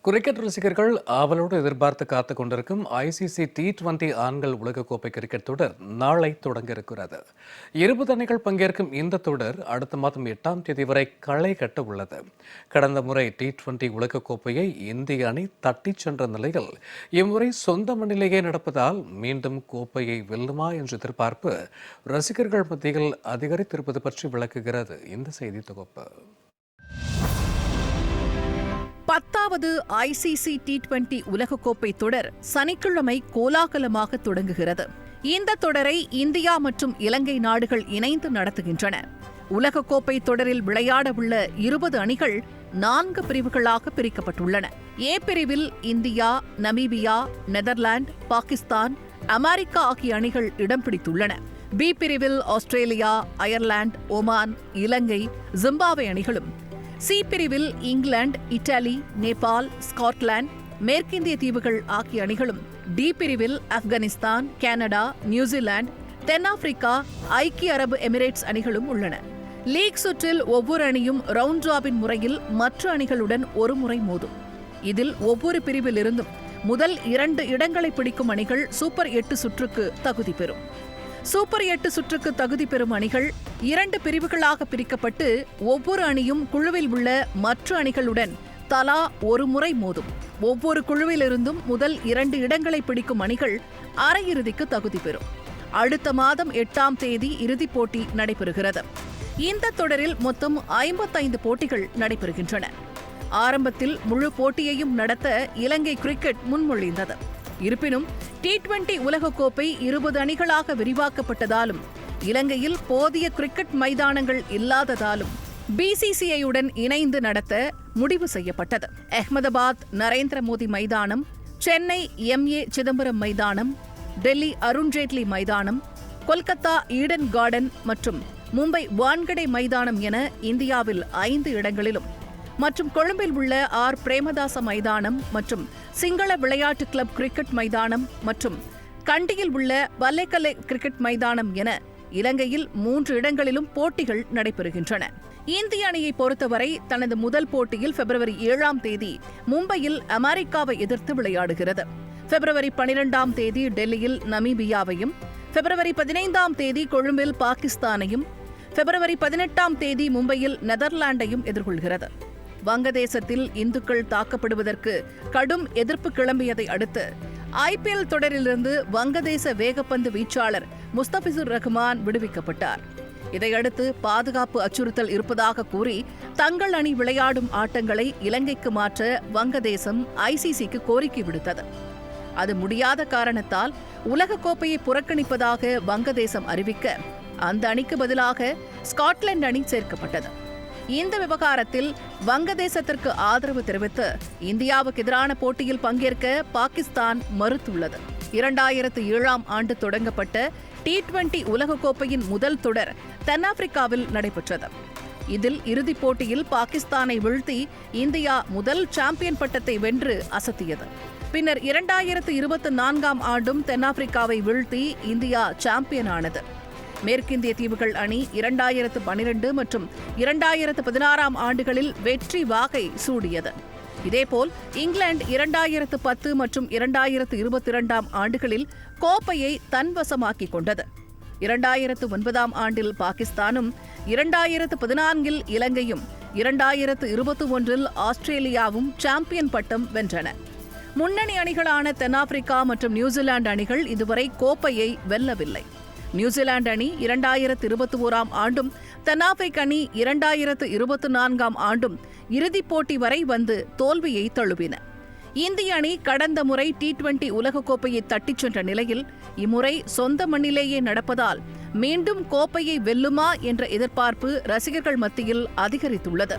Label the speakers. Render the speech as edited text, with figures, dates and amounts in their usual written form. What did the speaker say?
Speaker 1: Cricket ரசிகர்கள் ஆவலோடு எதிர்பார்த்து காத்துக் கொண்டிருக்கும் ஐசிசி T20 ஆண்கள் உலகக்கோப்பை கிரிக்கெட் தொடர் நாளை தொடங்க இருக்கிறது. 20 அணிகள் பங்கேற்கும் இந்த தொடர் அடுத்த மாதம் 8ஆம் தேதி வரை களை கட்ட உள்ளது. கடந்த முறை T20 உலகக்கோப்பையை இந்திய அணி தட்டிச் சென்ற நிலையில் இம்முறை சொந்த மண்ணிலேயே நடப்பதால் மீண்டும் கோப்பையை வெல்லுமா என்ற எதிர்பார்ப்பு ரசிகர்கள் மத்தியில் அதிகரித்திருப்பது பற்றி விளக்குகிறது இந்த செய்தி தொகுப்பு.
Speaker 2: 10வது ஐசிசி T20 உலகக்கோப்பை தொடர் சனிக்கிழமை கோலாகலமாக தொடங்குகிறது. இந்த தொடரை இந்தியா மற்றும் இலங்கை நாடுகள் இணைந்து நடத்துகின்றன. உலகக்கோப்பை தொடரில் விளையாடவுள்ள 20 அணிகள் 4 பிரிவுகளாக பிரிக்கப்பட்டுள்ளன. ஏ பிரிவில் India, Namibia, Netherlands, Pakistan, America ஆகிய அணிகள் இடம் பிடித்துள்ளன. பி பிரிவில் ஆஸ்திரேலியா, அயர்லாந்து, ஒமான், இலங்கை, ஜிம்பாப்வே அணிகளும், சி பிரிவில் இங்கிலாந்து, இத்தாலி, நேபாள், ஸ்காட்லாந்து, மேற்கிந்திய தீவுகள் ஆகிய அணிகளும், டி பிரிவில் ஆப்கானிஸ்தான், கனடா, நியூசிலாந்து, தென்னாப்பிரிக்கா, ஐக்கிய அரபு எமிரேட்ஸ் அணிகளும் உள்ளன. லீக் சுற்றில் ஒவ்வொரு அணியும் ரவுண்ட் ராபின் முறையில் மற்ற அணிகளுடன் ஒரு முறை மோதும். இதில் ஒவ்வொரு பிரிவில் இருந்தும் முதல் 2 இடங்களை பிடிக்கும் அணிகள் சூப்பர் 8 சுற்றுக்கு தகுதி பெறும். சூப்பர் 8 சுற்றுக்கு தகுதி பெறும் அணிகள் 2 பிரிவுகளாக பிரிக்கப்பட்டு ஒவ்வொரு அணியும் குழுவில் உள்ள மற்ற அணிகளுடன் தலா ஒரு முறை மோதும். ஒவ்வொரு குழுவிலிருந்தும் முதல் 2 இடங்களை பிடிக்கும் அணிகள் அரையிறுதிக்கு தகுதி பெறும். அடுத்த மாதம் 8ஆம் தேதி இறுதிப் போட்டி நடைபெறுகிறது. இந்த தொடரில் மொத்தம் 55 போட்டிகள் நடைபெறுகின்றன. ஆரம்பத்தில் முழு போட்டியையும் நடத்த இலங்கை கிரிக்கெட் முன்மொழிந்தது. இருப்பினும் T20 உலகக்கோப்பை 20 அணிகளாக விரிவாக்கப்பட்டதாலும் இலங்கையில் போதிய கிரிக்கெட் மைதானங்கள் இல்லாததாலும் BCCI-உடன் இணைந்து நடத்த முடிவு செய்யப்பட்டது. அஹ்மதாபாத் நரேந்திர மோடி மைதானம், சென்னை MA சிதம்பரம் மைதானம், டெல்லி அருண்ஜேட்லி மைதானம், கொல்கத்தா ஈடன் கார்டன் மற்றும் மும்பை வான்கடே மைதானம் என இந்தியாவில் 5 இடங்களிலும் மற்றும் கொழும்பில் உள்ள பிரேமதாச மைதானம் மற்றும் சிங்கள விளையாட்டு கிளப் கிரிக்கெட் மைதானம் மற்றும் கண்டியில் உள்ள வல்லேக்கல்லே கிரிக்கெட் மைதானம் என இலங்கையில் 3 இடங்களிலும் போட்டிகள் நடைபெறுகின்றன. இந்திய அணியை பொறுத்தவரை தனது முதல் போட்டியில் பிப்ரவரி 7ஆம் தேதி மும்பையில் அமெரிக்காவை எதிர்த்து விளையாடுகிறது. பிப்ரவரி 12ஆம் தேதி டெல்லியில் நமீபியாவையும், பிப்ரவரி 15ஆம் தேதி கொழும்பில் பாகிஸ்தானையும், பிப்ரவரி 18ஆம் தேதி மும்பையில் நெதர்லாந்தையும் எதிர்கொள்கிறது. வங்கதேசத்தில் இந்துக்கள் தாக்கப்படுவதற்கு கடும் எதிர்ப்பு கிளம்பியதை அடுத்து IPL தொடரிலிருந்து வங்கதேச வேகப்பந்து வீச்சாளர் முஸ்தபிசுர் ரஹ்மான் விடுவிக்கப்பட்டார். இதையடுத்து பாதுகாப்பு அச்சுறுத்தல் இருப்பதாக கூறி தங்கள் அணி விளையாடும் ஆட்டங்களை இலங்கைக்கு மாற்ற வங்கதேசம் ICC-க்கு கோரிக்கை விடுத்தது. அது முடியாத காரணத்தால் உலகக்கோப்பையை புறக்கணிப்பதாக வங்கதேசம் அறிவிக்க அந்த அணிக்கு பதிலாக ஸ்காட்லாந்து அணி சேர்க்கப்பட்டது. இந்த விவகாரத்தில் வங்கதேசத்திற்கு ஆதரவு தெரிவித்து இந்தியாவுக்கு எதிரான போட்டியில் பங்கேற்க பாகிஸ்தான் மறுத்துள்ளது. 2007ஆம் ஆண்டு தொடங்கப்பட்ட T20 உலகக்கோப்பையின் முதல் தொடர் தென்னாப்பிரிக்காவில் நடைபெற்றது. இதில் இறுதிப் போட்டியில் பாகிஸ்தானை வீழ்த்தி இந்தியா முதல் சாம்பியன் பட்டத்தை வென்று அசத்தியது. பின்னர் 2024ஆம் ஆண்டும் தென்னாப்பிரிக்காவை வீழ்த்தி இந்தியா சாம்பியன் ஆனது. மேற்கிந்திய தீவுகள் அணி 2012 மற்றும் 2016ஆம் ஆண்டுகளில் வெற்றி வாகை சூடியது. இதேபோல் இங்கிலாந்து 2010 மற்றும் 2022ஆம் ஆண்டுகளில் கோப்பையை தன்வசமாக்கிக் கொண்டது. 2009ஆம் ஆண்டில் பாகிஸ்தானும், 2014இல் இலங்கையும், 2021இல் ஆஸ்திரேலியாவும் சாம்பியன் பட்டம் வென்றன. முன்னணி அணிகளான தென்னாப்பிரிக்கா மற்றும் நியூசிலாந்து அணிகள் இதுவரை கோப்பையை வெல்லவில்லை. நியூசிலாந்து அணி 2021ஆம் ஆண்டும், தென்னாப்பிரிக்க அணி 2024ஆம் ஆண்டும் இறுதிப் போட்டி வரை வந்து தோல்வியை தழுவின. இந்திய அணி கடந்த முறை T20 உலகக்கோப்பையை தட்டிச் சென்ற நிலையில் இம்முறை சொந்த மண்ணிலேயே நடப்பதால் மீண்டும் கோப்பையை வெல்லுமா என்ற எதிர்பார்ப்பு ரசிகர்கள் மத்தியில் அதிகரித்துள்ளது.